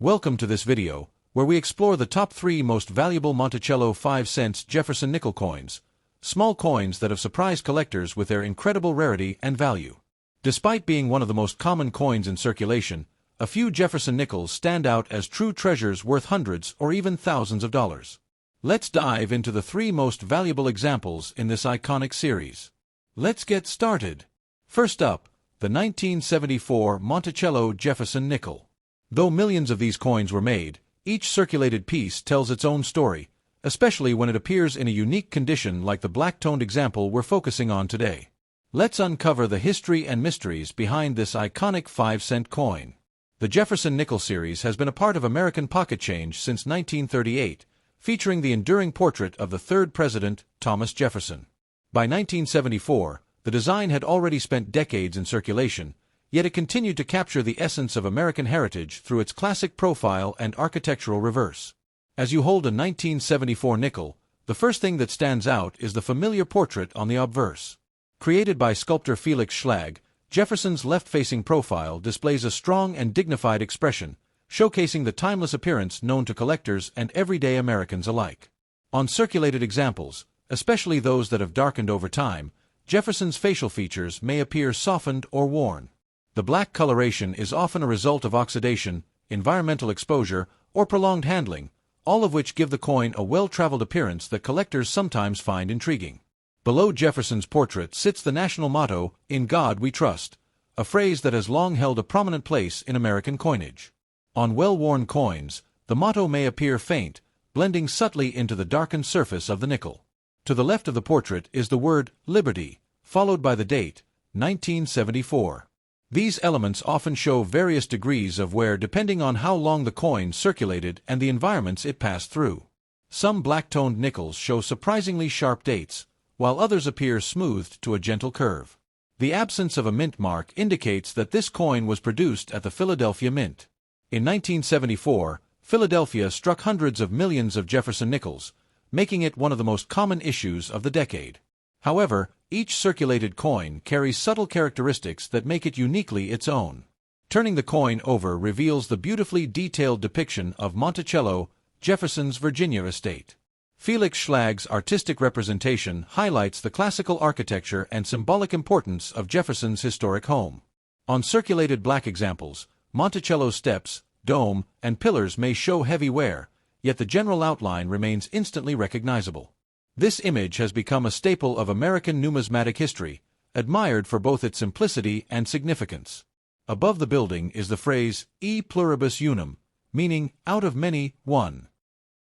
Welcome to this video, where we explore the top 3 most valuable Monticello 5-cent Jefferson nickel coins, small coins that have surprised collectors with their incredible rarity and value. Despite being one of the most common coins in circulation, a few Jefferson nickels stand out as true treasures worth hundreds or even thousands of dollars. Let's dive into the 3 most valuable examples in this iconic series. Let's get started. First up, the 1974 Monticello Jefferson nickel. Though millions of these coins were made, each circulated piece tells its own story, especially when it appears in a unique condition like the black-toned example we're focusing on today. Let's uncover the history and mysteries behind this iconic 5-cent coin. The Jefferson nickel series has been a part of American pocket change since 1938, featuring the enduring portrait of the 3rd President, Thomas Jefferson. By 1974, the design had already spent decades in circulation, yet it continued to capture the essence of American heritage through its classic profile and architectural reverse. As you hold a 1974 nickel, the first thing that stands out is the familiar portrait on the obverse. Created by sculptor Felix Schlag, Jefferson's left-facing profile displays a strong and dignified expression, showcasing the timeless appearance known to collectors and everyday Americans alike. On circulated examples, especially those that have darkened over time, Jefferson's facial features may appear softened or worn. The black coloration is often a result of oxidation, environmental exposure, or prolonged handling, all of which give the coin a well-traveled appearance that collectors sometimes find intriguing. Below Jefferson's portrait sits the national motto, "In God We Trust," a phrase that has long held a prominent place in American coinage. On well-worn coins, the motto may appear faint, blending subtly into the darkened surface of the nickel. To the left of the portrait is the word "Liberty," followed by the date, 1974. These elements often show various degrees of wear depending on how long the coin circulated and the environments it passed through. Some black-toned nickels show surprisingly sharp dates, while others appear smoothed to a gentle curve. The absence of a mint mark indicates that this coin was produced at the Philadelphia Mint. In 1974, Philadelphia struck hundreds of millions of Jefferson nickels, making it one of the most common issues of the decade. However, each circulated coin carries subtle characteristics that make it uniquely its own. Turning the coin over reveals the beautifully detailed depiction of Monticello, Jefferson's Virginia estate. Felix Schlag's artistic representation highlights the classical architecture and symbolic importance of Jefferson's historic home. On circulated black examples, Monticello's steps, dome, and pillars may show heavy wear, yet the general outline remains instantly recognizable. This image has become a staple of American numismatic history, admired for both its simplicity and significance. Above the building is the phrase, "E pluribus unum," meaning, "out of many, one."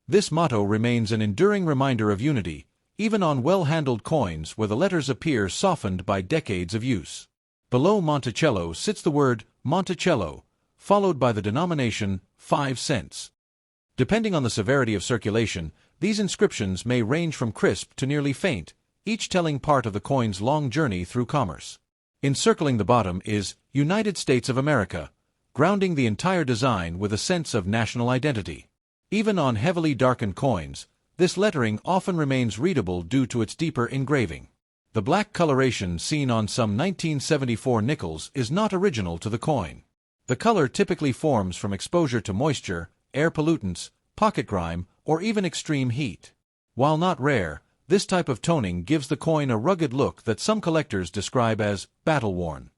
This motto remains an enduring reminder of unity, even on well-handled coins where the letters appear softened by decades of use. Below Monticello sits the word Monticello, followed by the denomination 5 cents. Depending on the severity of circulation, these inscriptions may range from crisp to nearly faint, each telling part of the coin's long journey through commerce. Encircling the bottom is United States of America, grounding the entire design with a sense of national identity. Even on heavily darkened coins, this lettering often remains readable due to its deeper engraving. The black coloration seen on some 1974 nickels is not original to the coin. The color typically forms from exposure to moisture, air pollutants, pocket grime, or even extreme heat. While not rare, this type of toning gives the coin a rugged look that some collectors describe as battle-worn.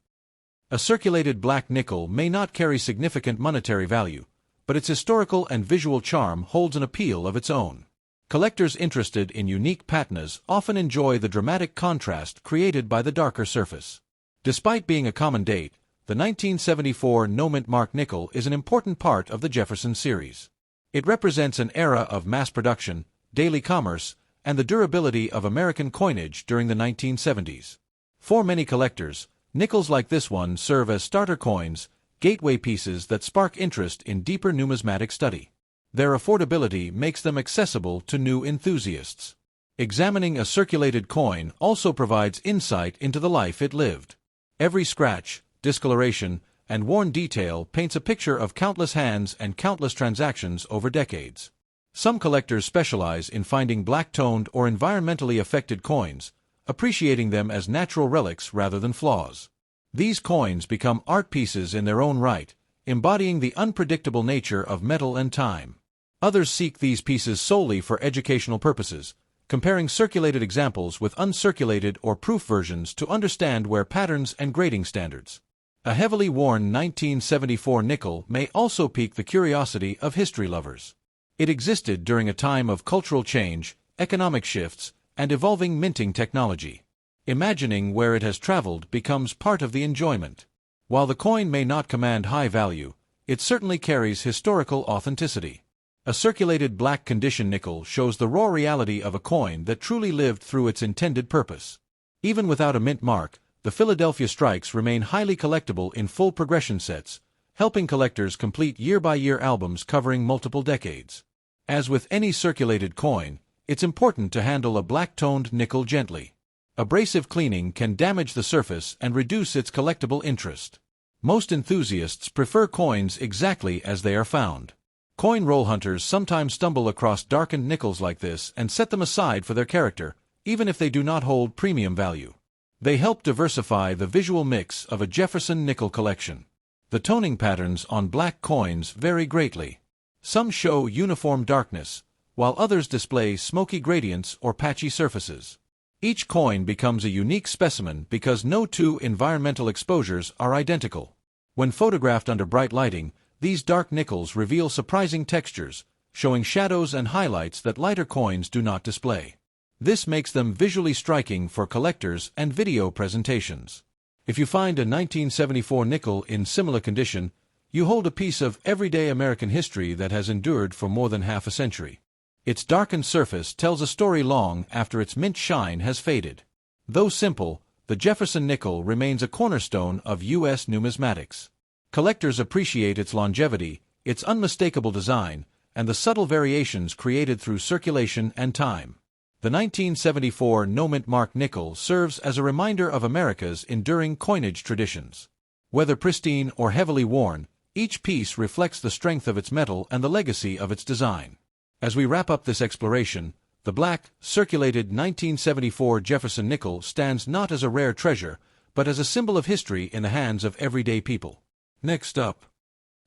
A circulated black nickel may not carry significant monetary value, but its historical and visual charm holds an appeal of its own. Collectors interested in unique patinas often enjoy the dramatic contrast created by the darker surface. Despite being a common date, the 1974 no-mint mark nickel is an important part of the Jefferson series. It represents an era of mass production, daily commerce, and the durability of American coinage during the 1970s. For many collectors, nickels like this one serve as starter coins, gateway pieces that spark interest in deeper numismatic study. Their affordability makes them accessible to new enthusiasts. Examining a circulated coin also provides insight into the life it lived. Every scratch, discoloration, and worn detail paints a picture of countless hands and countless transactions over decades. Some collectors specialize in finding black-toned or environmentally affected coins, appreciating them as natural relics rather than flaws. These coins become art pieces in their own right, embodying the unpredictable nature of metal and time. Others seek these pieces solely for educational purposes, comparing circulated examples with uncirculated or proof versions to understand wear patterns and grading standards. A heavily worn 1974 nickel may also pique the curiosity of history lovers. It existed during a time of cultural change, economic shifts, and evolving minting technology. Imagining where it has traveled becomes part of the enjoyment. While the coin may not command high value, it certainly carries historical authenticity. A circulated black condition nickel shows the raw reality of a coin that truly lived through its intended purpose. Even without a mint mark, the Philadelphia strikes remain highly collectible in full progression sets, helping collectors complete year-by-year albums covering multiple decades. As with any circulated coin, it's important to handle a black-toned nickel gently. Abrasive cleaning can damage the surface and reduce its collectible interest. Most enthusiasts prefer coins exactly as they are found. Coin roll hunters sometimes stumble across darkened nickels like this and set them aside for their character, even if they do not hold premium value. They help diversify the visual mix of a Jefferson nickel collection. The toning patterns on black coins vary greatly. Some show uniform darkness, while others display smoky gradients or patchy surfaces. Each coin becomes a unique specimen because no two environmental exposures are identical. When photographed under bright lighting, these dark nickels reveal surprising textures, showing shadows and highlights that lighter coins do not display. This makes them visually striking for collectors and video presentations. If you find a 1974 nickel in similar condition, you hold a piece of everyday American history that has endured for more than half a century. Its darkened surface tells a story long after its mint shine has faded. Though simple, the Jefferson nickel remains a cornerstone of U.S. numismatics. Collectors appreciate its longevity, its unmistakable design, and the subtle variations created through circulation and time. The 1974 no-mint mark nickel serves as a reminder of America's enduring coinage traditions. Whether pristine or heavily worn, each piece reflects the strength of its metal and the legacy of its design. As we wrap up this exploration, the black, circulated 1974 Jefferson nickel stands not as a rare treasure, but as a symbol of history in the hands of everyday people. Next up,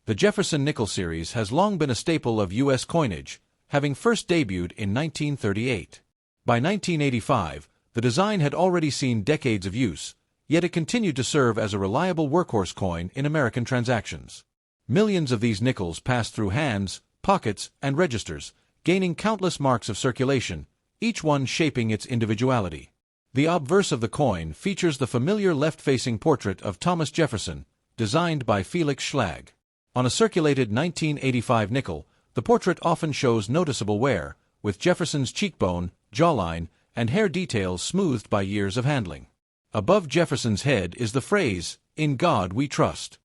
the Jefferson nickel series has long been a staple of U.S. coinage, having first debuted in 1938. By 1985, the design had already seen decades of use, yet it continued to serve as a reliable workhorse coin in American transactions. Millions of these nickels passed through hands, pockets, and registers, gaining countless marks of circulation, each one shaping its individuality. The obverse of the coin features the familiar left-facing portrait of Thomas Jefferson, designed by Felix Schlag. On a circulated 1985 nickel, the portrait often shows noticeable wear, with Jefferson's cheekbone, jawline, and hair details smoothed by years of handling. Above Jefferson's head is the phrase, "In God we trust."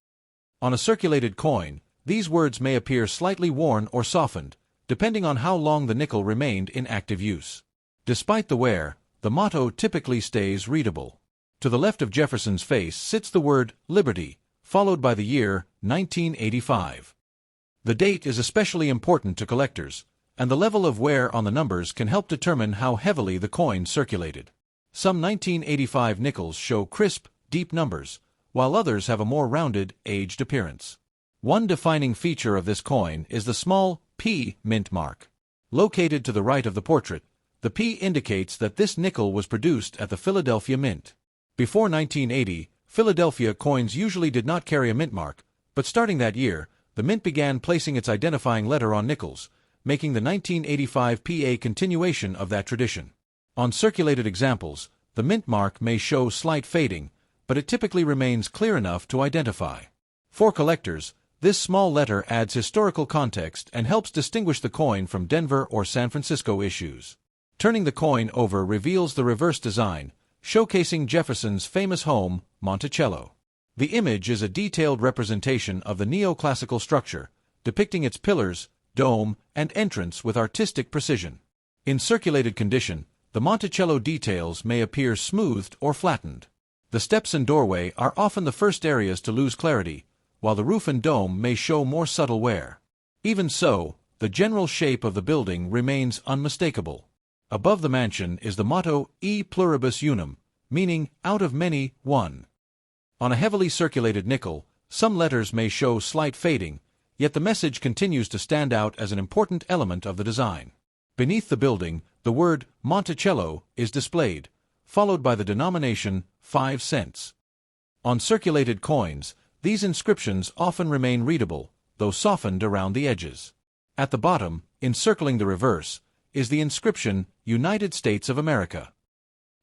On a circulated coin, these words may appear slightly worn or softened, depending on how long the nickel remained in active use. Despite the wear, the motto typically stays readable. To the left of Jefferson's face sits the word Liberty, followed by the year 1985. The date is especially important to collectors, and the level of wear on the numbers can help determine how heavily the coin circulated. Some 1985 nickels show crisp, deep numbers, while others have a more rounded, aged appearance. One defining feature of this coin is the small P mint mark. Located to the right of the portrait, the P indicates that this nickel was produced at the Philadelphia Mint. Before 1980, Philadelphia coins usually did not carry a mint mark, but starting that year, the Mint began placing its identifying letter on nickels, making the 1985 P a continuation of that tradition. On circulated examples, the mint mark may show slight fading, but it typically remains clear enough to identify. For collectors, this small letter adds historical context and helps distinguish the coin from Denver or San Francisco issues. Turning the coin over reveals the reverse design, showcasing Jefferson's famous home, Monticello. The image is a detailed representation of the neoclassical structure, depicting its pillars, dome, and entrance with artistic precision. In circulated condition, the Monticello details may appear smoothed or flattened. The steps and doorway are often the first areas to lose clarity, while the roof and dome may show more subtle wear. Even so, the general shape of the building remains unmistakable. Above the mansion is the motto E pluribus unum, meaning out of many, one. On a heavily circulated nickel, Some letters may show slight fading, yet the message continues to stand out as an important element of the design. Beneath the building, the word Monticello is displayed, followed by the denomination 5 cents. On circulated coins, these inscriptions often remain readable, though softened around the edges. At the bottom, encircling the reverse, is the inscription United States of America.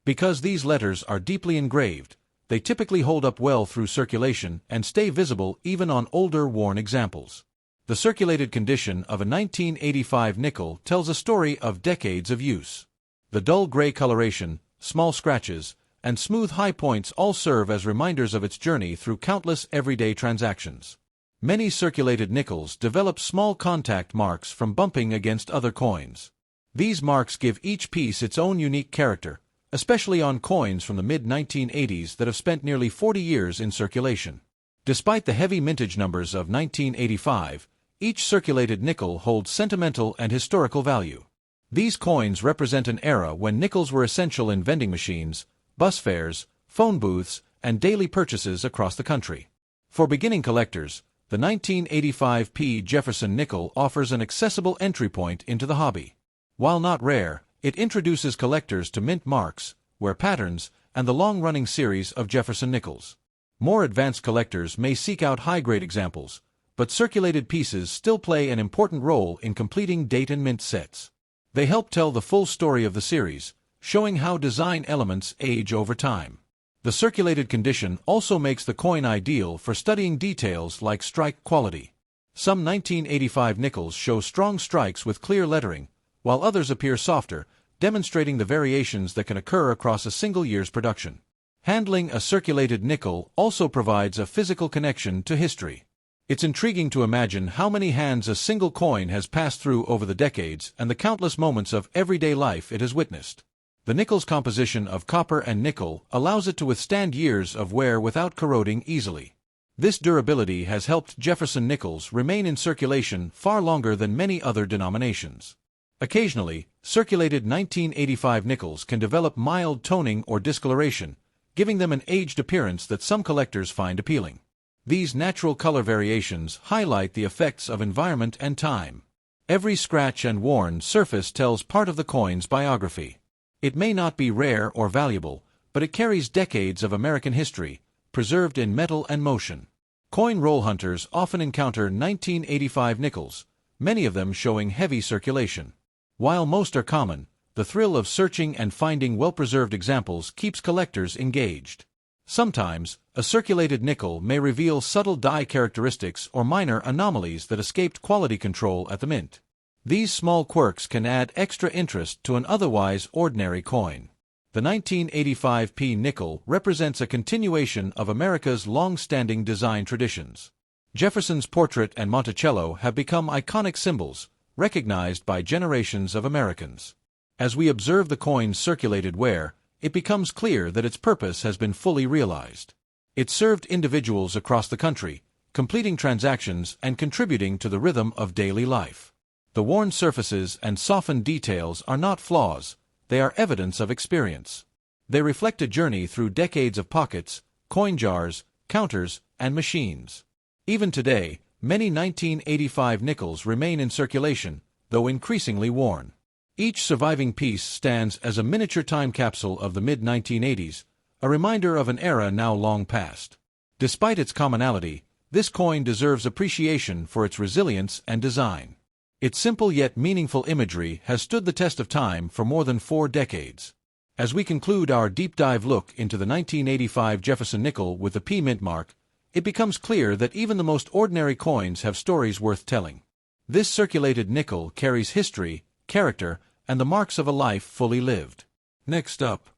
Because these letters are deeply engraved, they typically hold up well through circulation and stay visible even on older worn examples. The circulated condition of a 1985 nickel tells a story of decades of use. The dull gray coloration, small scratches, and smooth high points all serve as reminders of its journey through countless everyday transactions. Many circulated nickels develop small contact marks from bumping against other coins. These marks give each piece its own unique character, especially on coins from the mid-1980s that have spent nearly 40 years in circulation. Despite the heavy mintage numbers of 1985, each circulated nickel holds sentimental and historical value. These coins represent an era when nickels were essential in vending machines, bus fares, phone booths, and daily purchases across the country. For beginning collectors, the 1985p Jefferson nickel offers an accessible entry point into the hobby. While not rare, it introduces collectors to mint marks, wear patterns, and the long-running series of Jefferson nickels. More advanced collectors may seek out high-grade examples, but circulated pieces still play an important role in completing date and mint sets. They help tell the full story of the series, showing how design elements age over time. The circulated condition also makes the coin ideal for studying details like strike quality. Some 1985 nickels show strong strikes with clear lettering, while others appear softer, demonstrating the variations that can occur across a single year's production. Handling a circulated nickel also provides a physical connection to history. It's intriguing to imagine how many hands a single coin has passed through over the decades and the countless moments of everyday life it has witnessed. The nickel's composition of copper and nickel allows it to withstand years of wear without corroding easily. This durability has helped Jefferson nickels remain in circulation far longer than many other denominations. Occasionally, circulated 1985 nickels can develop mild toning or discoloration, giving them an aged appearance that some collectors find appealing. These natural color variations highlight the effects of environment and time. Every scratch and worn surface tells part of the coin's biography. It may not be rare or valuable, but it carries decades of American history, preserved in metal and motion. Coin roll hunters often encounter 1985 nickels, many of them showing heavy circulation. While most are common, the thrill of searching and finding well-preserved examples keeps collectors engaged. Sometimes, a circulated nickel may reveal subtle die characteristics or minor anomalies that escaped quality control at the mint. These small quirks can add extra interest to an otherwise ordinary coin. The 1985p nickel represents a continuation of America's long-standing design traditions. Jefferson's portrait and Monticello have become iconic symbols, recognized by generations of Americans. As we observe the coin's circulated wear, it becomes clear that its purpose has been fully realized. It served individuals across the country, completing transactions and contributing to the rhythm of daily life. The worn surfaces and softened details are not flaws, they are evidence of experience. They reflect a journey through decades of pockets, coin jars, counters, and machines. Even today, many 1985 nickels remain in circulation, though increasingly worn. Each surviving piece stands as a miniature time capsule of the mid-1980s, a reminder of an era now long past. Despite its commonality, this coin deserves appreciation for its resilience and design. Its simple yet meaningful imagery has stood the test of time for more than 4 decades. As we conclude our deep dive look into the 1985 Jefferson nickel with the P mint mark, it becomes clear that even the most ordinary coins have stories worth telling. This circulated nickel carries history, character, and the marks of a life fully lived. Next up,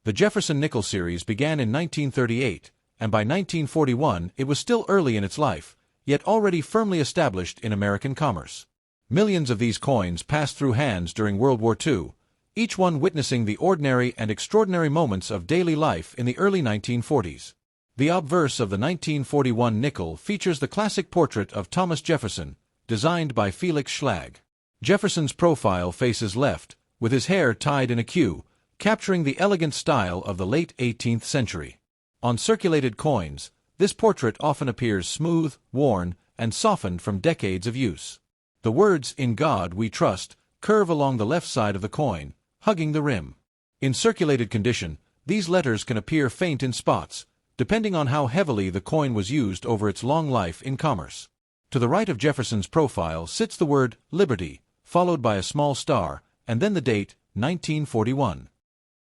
the Jefferson nickel series began in 1938, and by 1941 it was still early in its life, yet already firmly established in American commerce. Millions of these coins passed through hands during World War II, each one witnessing the ordinary and extraordinary moments of daily life in the early 1940s. The obverse of the 1941 nickel features the classic portrait of Thomas Jefferson, designed by Felix Schlag. Jefferson's profile faces left, with his hair tied in a queue, capturing the elegant style of the late 18th century. On circulated coins, this portrait often appears smooth, worn, and softened from decades of use. The words, "In God We Trust," curve along the left side of the coin, hugging the rim. In circulated condition, these letters can appear faint in spots, depending on how heavily the coin was used over its long life in commerce. To the right of Jefferson's profile sits the word Liberty, followed by a small star, and then the date, 1941.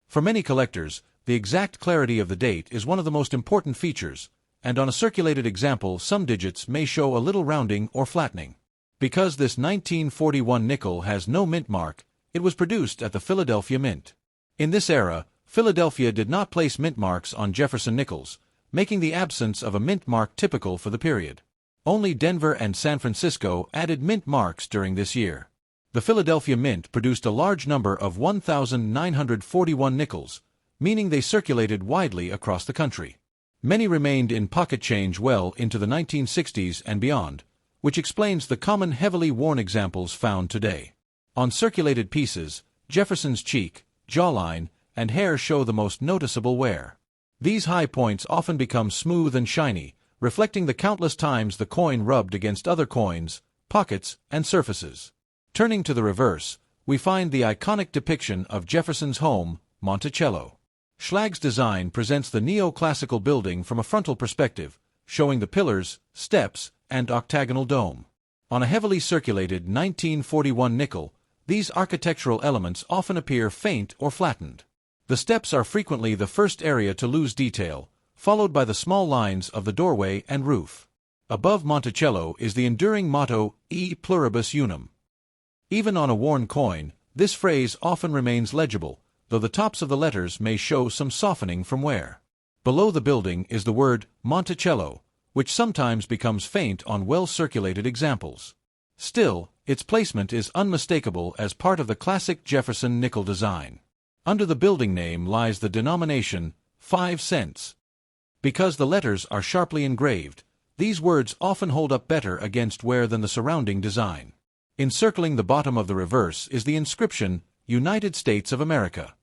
For many collectors, the exact clarity of the date is one of the most important features, and on a circulated example some digits may show a little rounding or flattening. Because this 1941 nickel has no mint mark, it was produced at the Philadelphia Mint. In this era, Philadelphia did not place mint marks on Jefferson nickels, making the absence of a mint mark typical for the period. Only Denver and San Francisco added mint marks during this year. The Philadelphia Mint produced a large number of 1,941 nickels, meaning they circulated widely across the country. Many remained in pocket change well into the 1960s and beyond, which explains the common heavily worn examples found today. On circulated pieces, Jefferson's cheek, jawline, and hair show the most noticeable wear. These high points often become smooth and shiny, reflecting the countless times the coin rubbed against other coins, pockets, and surfaces. Turning to the reverse, we find the iconic depiction of Jefferson's home, Monticello. Schlag's design presents the neoclassical building from a frontal perspective, showing the pillars, steps, and octagonal dome. On a heavily circulated 1941 nickel, these architectural elements often appear faint or flattened. The steps are frequently the first area to lose detail, followed by the small lines of the doorway and roof. Above Monticello is the enduring motto, E pluribus unum. Even on a worn coin, this phrase often remains legible, though the tops of the letters may show some softening from wear. Below the building is the word Monticello, which sometimes becomes faint on well-circulated examples. Still, its placement is unmistakable as part of the classic Jefferson nickel design. Under the building name lies the denomination, 5 cents. Because the letters are sharply engraved, these words often hold up better against wear than the surrounding design. Encircling the bottom of the reverse is the inscription, United States of America.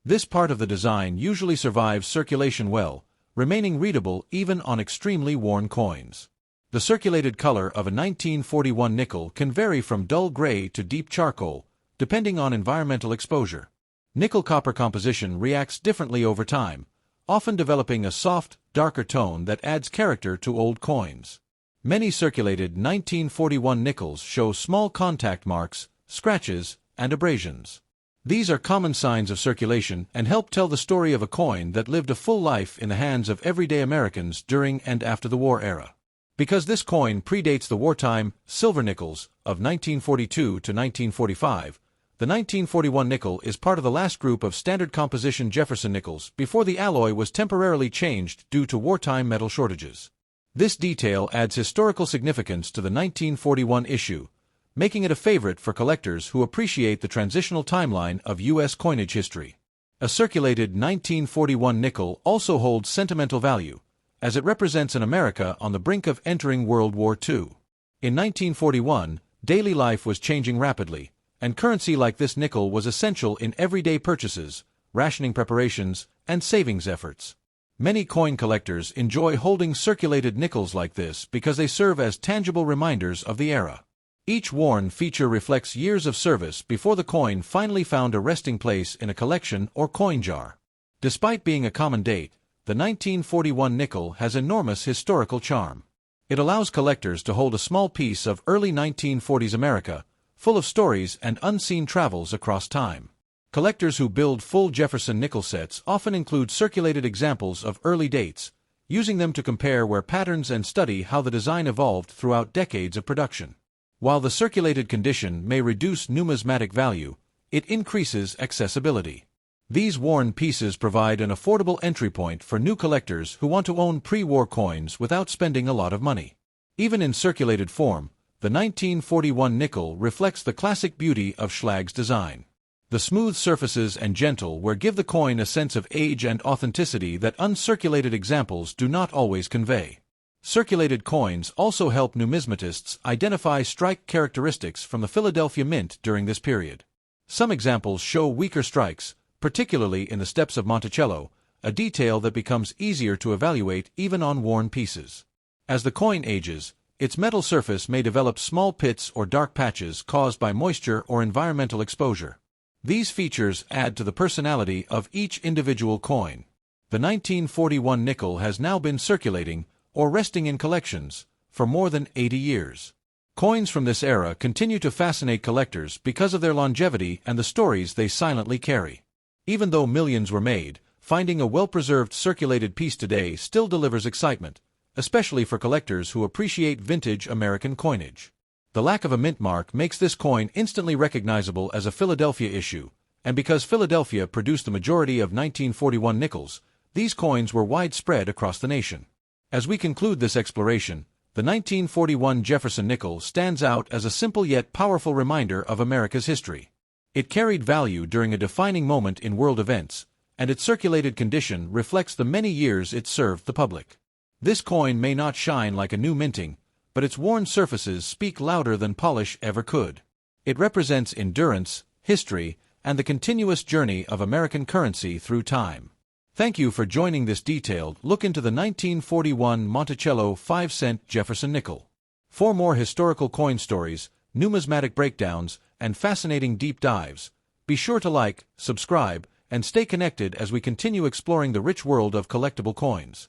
This part of the design usually survives circulation well, remaining readable even on extremely worn coins. The circulated color of a 1941 nickel can vary from dull gray to deep charcoal, depending on environmental exposure. Nickel-copper composition reacts differently over time, often developing a soft, darker tone that adds character to old coins. Many circulated 1941 nickels show small contact marks, scratches, and abrasions. These are common signs of circulation and help tell the story of a coin that lived a full life in the hands of everyday Americans during and after the war era. Because this coin predates the wartime silver nickels of 1942 to 1945, the 1941 nickel is part of the last group of standard composition Jefferson nickels before the alloy was temporarily changed due to wartime metal shortages. This detail adds historical significance to the 1941 issue, making it a favorite for collectors who appreciate the transitional timeline of U.S. coinage history. A circulated 1941 nickel also holds sentimental value, as it represents an America on the brink of entering World War II. In 1941, daily life was changing rapidly, and currency like this nickel was essential in everyday purchases, rationing preparations, and savings efforts. Many coin collectors enjoy holding circulated nickels like this because they serve as tangible reminders of the era. Each worn feature reflects years of service before the coin finally found a resting place in a collection or coin jar. Despite being a common date, the 1941 nickel has enormous historical charm. It allows collectors to hold a small piece of early 1940s America, full of stories and unseen travels across time. Collectors who build full Jefferson nickel sets often include circulated examples of early dates, using them to compare wear patterns and study how the design evolved throughout decades of production. While the circulated condition may reduce numismatic value, it increases accessibility. These worn pieces provide an affordable entry point for new collectors who want to own pre-war coins without spending a lot of money. Even in circulated form, the 1941 nickel reflects the classic beauty of Schlag's design. The smooth surfaces and gentle wear give the coin a sense of age and authenticity that uncirculated examples do not always convey. Circulated coins also help numismatists identify strike characteristics from the Philadelphia Mint during this period. Some examples show weaker strikes, particularly in the steps of Monticello, a detail that becomes easier to evaluate even on worn pieces. As the coin ages, its metal surface may develop small pits or dark patches caused by moisture or environmental exposure. These features add to the personality of each individual coin. The 1941 nickel has now been circulating, or resting in collections, for more than 80 years. Coins from this era continue to fascinate collectors because of their longevity and the stories they silently carry. Even though millions were made, finding a well-preserved circulated piece today still delivers excitement, especially for collectors who appreciate vintage American coinage. The lack of a mint mark makes this coin instantly recognizable as a Philadelphia issue, and because Philadelphia produced the majority of 1941 nickels, these coins were widespread across the nation. As we conclude this exploration, the 1941 Jefferson nickel stands out as a simple yet powerful reminder of America's history. It carried value during a defining moment in world events, and its circulated condition reflects the many years it served the public. This coin may not shine like a new minting, but its worn surfaces speak louder than polish ever could. It represents endurance, history, and the continuous journey of American currency through time. Thank you for joining this detailed look into the 1941 Monticello 5-cent Jefferson nickel. For more historical coin stories, numismatic breakdowns, and fascinating deep dives, be sure to like, subscribe, and stay connected as we continue exploring the rich world of collectible coins.